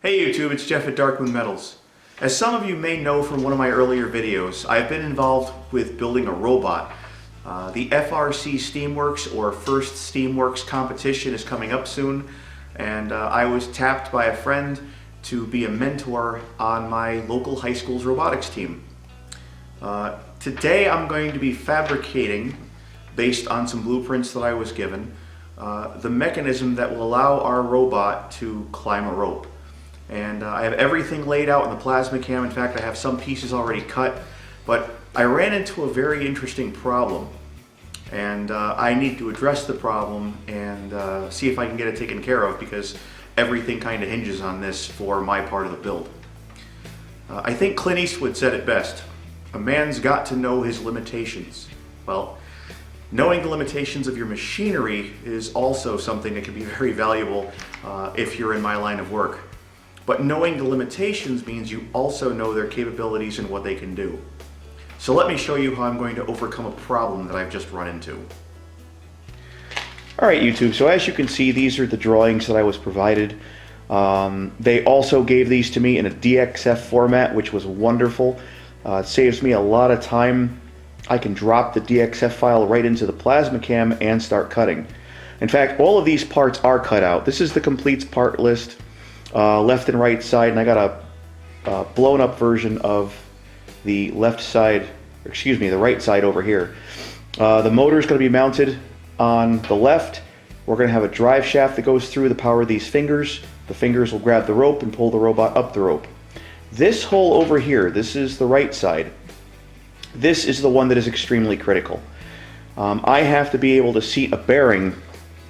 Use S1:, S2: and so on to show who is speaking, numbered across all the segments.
S1: Hey YouTube, it's Jeff at Darkmoon Metals. As some of you may know from one of my earlier videos, I've been involved with building a robot. The FRC Steamworks or First Steamworks competition is coming up soon, and I was tapped by a friend to be a mentor on my local high school's robotics team. Today I'm going to be fabricating, based on some blueprints that I was given, the mechanism that will allow our robot to climb a rope. And I have everything laid out in the plasma cam. In fact, I have some pieces already cut, but I ran into a very interesting problem, and I need to address the problem and see if I can get it taken care of, because everything kind of hinges on this for my part of the build. I think Clint Eastwood said it best: a man's got to know his limitations. Well, knowing the limitations of your machinery is also something that can be very valuable if you're in my line of work. But knowing the limitations means you also know their capabilities and what they can do. So let me show you how I'm going to overcome a problem that I've just run into. Alright YouTube, so as you can see, these are the drawings that I was provided. They also gave these to me in a DXF format, which was wonderful. It saves me a lot of time. I can drop the DXF file right into the plasma cam and start cutting. In fact, all of these parts are cut out. This is the complete part list. Left and right side, and I got a blown up version of the left side, excuse me, the right side over here. The motor is going to be mounted on the left. We're going to have a drive shaft that goes through to power these fingers. The fingers will grab the rope and pull the robot up the rope. This hole over here, this is the right side. This is the one that is extremely critical. I have to be able to seat a bearing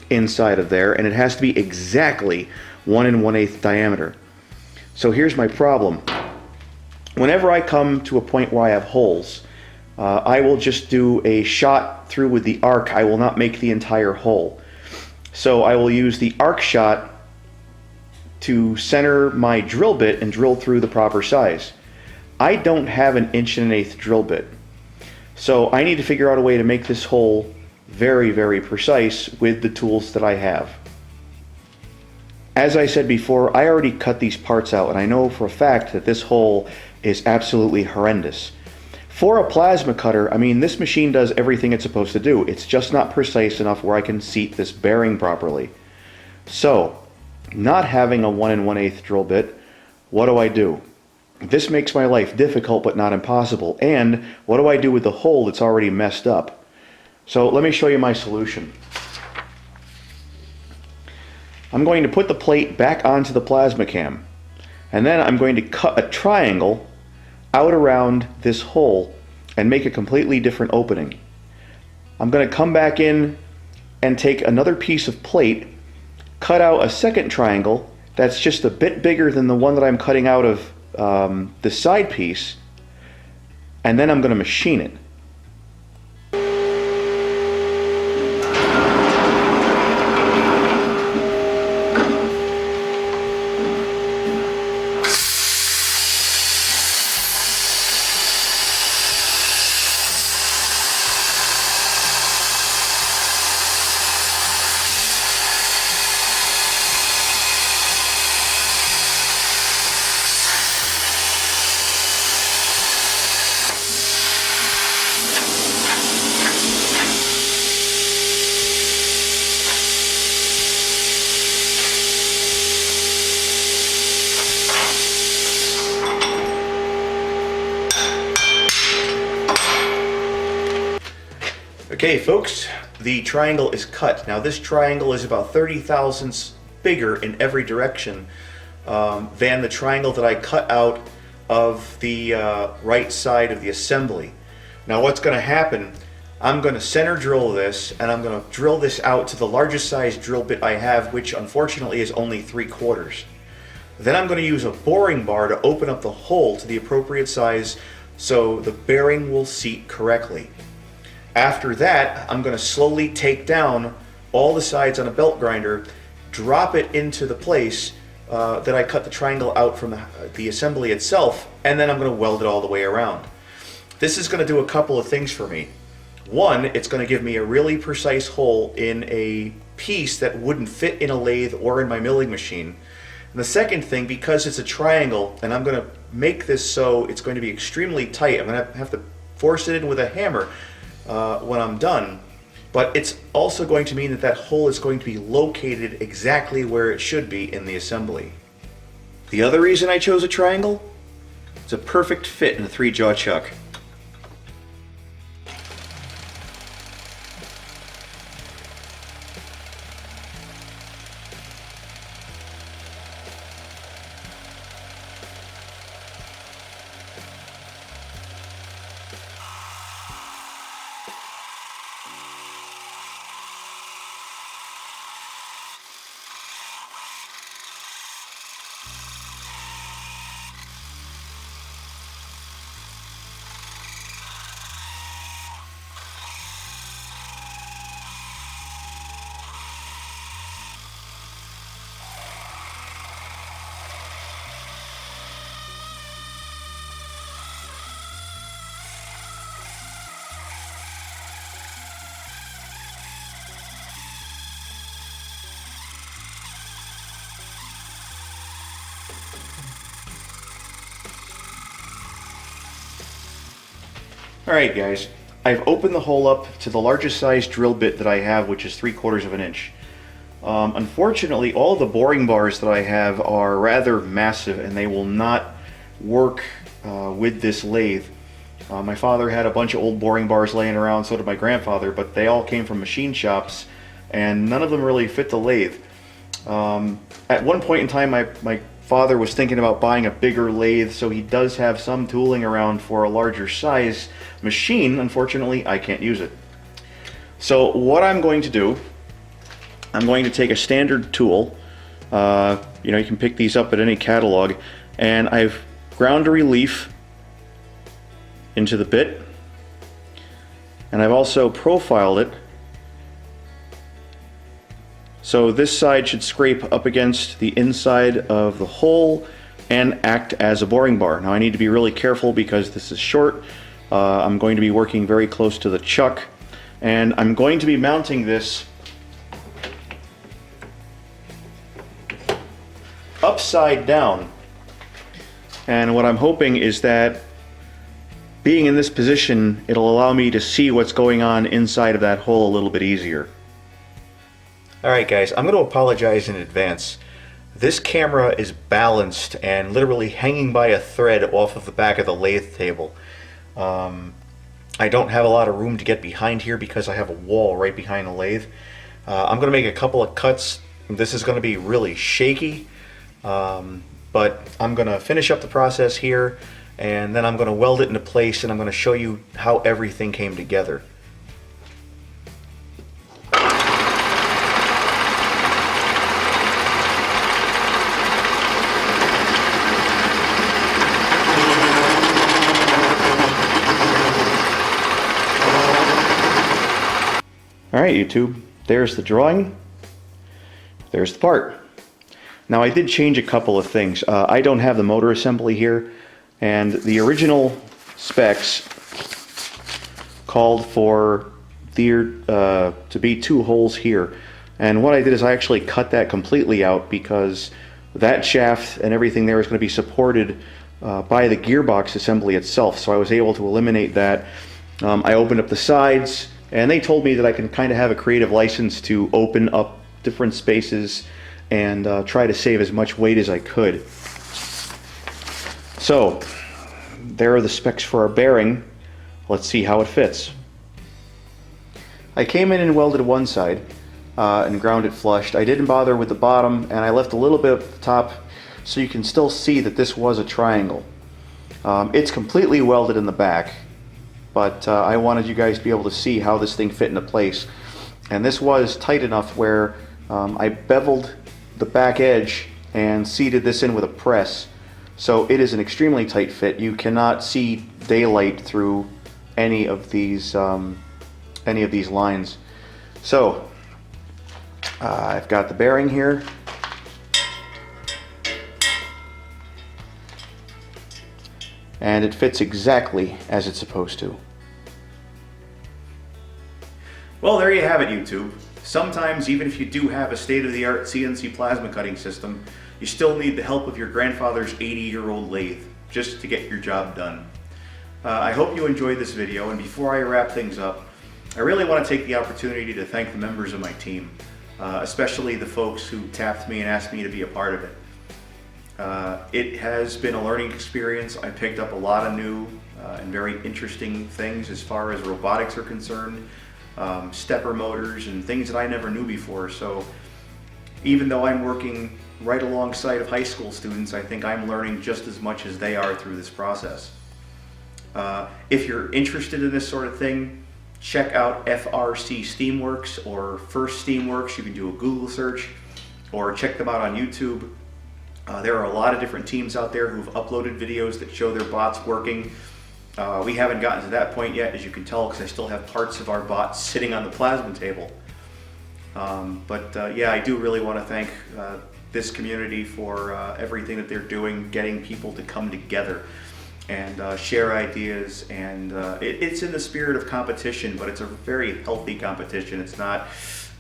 S1: inside of there, and it has to be exactly 1 1/8 diameter. So here's my problem. Whenever I come to a point where I have holes, I will just do a shot through with the arc. I will not make the entire hole. So I will use the arc shot to center my drill bit and drill through the proper size. I don't have an 1 1/8 drill bit. So I need to figure out a way to make this hole very, very precise with the tools that I have. As I said before, I already cut these parts out, and I know for a fact that this hole is absolutely horrendous. For a plasma cutter, I mean, this machine does everything it's supposed to do. It's just not precise enough where I can seat this bearing properly. So, not having a 1 1/8 drill bit, what do? This makes my life difficult but not impossible. And what do I do with the hole that's already messed up? So let me show you my solution. I'm going to put the plate back onto the plasma cam, and then I'm going to cut a triangle out around this hole and make a completely different opening. I'm going to come back in and take another piece of plate, cut out a second triangle that's just a bit bigger than the one that I'm cutting out of the side piece, and then I'm going to machine it. Okay folks, the triangle is cut. Now this triangle is about 30 thousandths bigger in every direction than the triangle that I cut out of the right side of the assembly. Now what's going to happen, I'm going to center drill this, and I'm going to drill this out to the largest size drill bit I have, which unfortunately is only 3/4. Then I'm going to use a boring bar to open up the hole to the appropriate size so the bearing will seat correctly. After that, I'm going to slowly take down all the sides on a belt grinder, drop it into the place that I cut the triangle out from the assembly itself, and then I'm going to weld it all the way around. This is going to do a couple of things for me. One, it's going to give me a really precise hole in a piece that wouldn't fit in a lathe or in my milling machine. And the second thing, because it's a triangle and I'm going to make this so it's going to be extremely tight, I'm going to have to force it in with a hammer when I'm done. But it's also going to mean that that hole is going to be located exactly where it should be in the assembly. The other reason I chose a triangle, it's a perfect fit in a 3-jaw chuck. Alright guys, I've opened the hole up to the largest size drill bit that I have, which is 3/4 of an inch. Unfortunately, all the boring bars that I have are rather massive and they will not work with this lathe. My father had a bunch of old boring bars laying around, so did my grandfather, but they all came from machine shops and none of them really fit the lathe. At one point in time, my father was thinking about buying a bigger lathe, so he does have some tooling around for a larger size machine. Unfortunately, I can't use it. So what I'm going to do, I'm going to take a standard tool. You know, you can pick these up at any catalog, and I've ground a relief into the bit, and I've also profiled it so this side should scrape up against the inside of the hole and act as a boring bar. Now I need to be really careful because this is short. I'm going to be working very close to the chuck, and I'm going to be mounting this upside down. And what I'm hoping is that being in this position, it'll allow me to see what's going on inside of that hole a little bit easier. Alright guys, I'm going to apologize in advance. This camera is balanced and literally hanging by a thread off of the back of the lathe table. I don't have a lot of room to get behind here because I have a wall right behind the lathe. I'm going to make a couple of cuts. This is going to be really shaky, but I'm going to finish up the process here, and then I'm going to weld it into place, and I'm going to show you how everything came together. Alright YouTube, there's the drawing, there's the part. Now I did change a couple of things. I don't have the motor assembly here, and the original specs called for there to be 2 holes here. And what I did is I actually cut that completely out because that shaft and everything there is going to be supported by the gearbox assembly itself. So I was able to eliminate that. I opened up the sides, and they told me that I can kind of have a creative license to open up different spaces and try to save as much weight as I could. So there are the specs for our bearing. Let's see how it fits. I came in and welded one side and ground it flushed. I didn't bother with the bottom, and I left a little bit at the top so you can still see that this was a triangle. It's completely welded in the back, but I wanted you guys to be able to see how this thing fit into place. And this was tight enough where I beveled the back edge and seated this in with a press. So it is an extremely tight fit. You cannot see daylight through any of these lines. So I've got the bearing here. And it fits exactly as it's supposed to. Well, there you have it, YouTube. sometimes even if you do have a state-of-the-art CNC plasma cutting system, you still need the help of your grandfather's 80-year-old lathe just to get your job done. I hope you enjoyed this video, and before I wrap things up, I really want to take the opportunity to thank the members of my team, especially the folks who tapped me and asked me to be a part of it. It has been a learning experience. I picked up a lot of new and very interesting things as far as robotics are concerned, stepper motors and things that I never knew before. So even though I'm working right alongside of high school students, I think I'm learning just as much as they are through this process. If you're interested in this sort of thing, check out FRC Steamworks or First Steamworks. You can do a Google search or check them out on YouTube. There are a lot of different teams out there who've uploaded videos that show their bots working. We haven't gotten to that point yet, as you can tell, because I still have parts of our bots sitting on the plasma table. Yeah, I do really want to thank this community for everything that they're doing, getting people to come together and share ideas. And it's in the spirit of competition, but it's a very healthy competition. It's not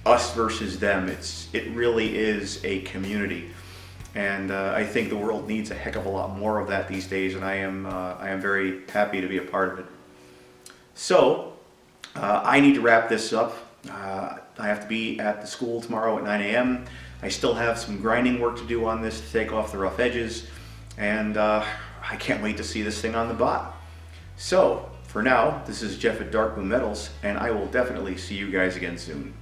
S1: us versus them. It really is a community. And I think the world needs a heck of a lot more of that these days, and I am very happy to be a part of it. So I need to wrap this up. I have to be at the school tomorrow at 9 a.m. I still have some grinding work to do on this to take off the rough edges, and I can't wait to see this thing on the bot. So for now, this is Jeff at Darkmoon Metals, and I will definitely see you guys again soon.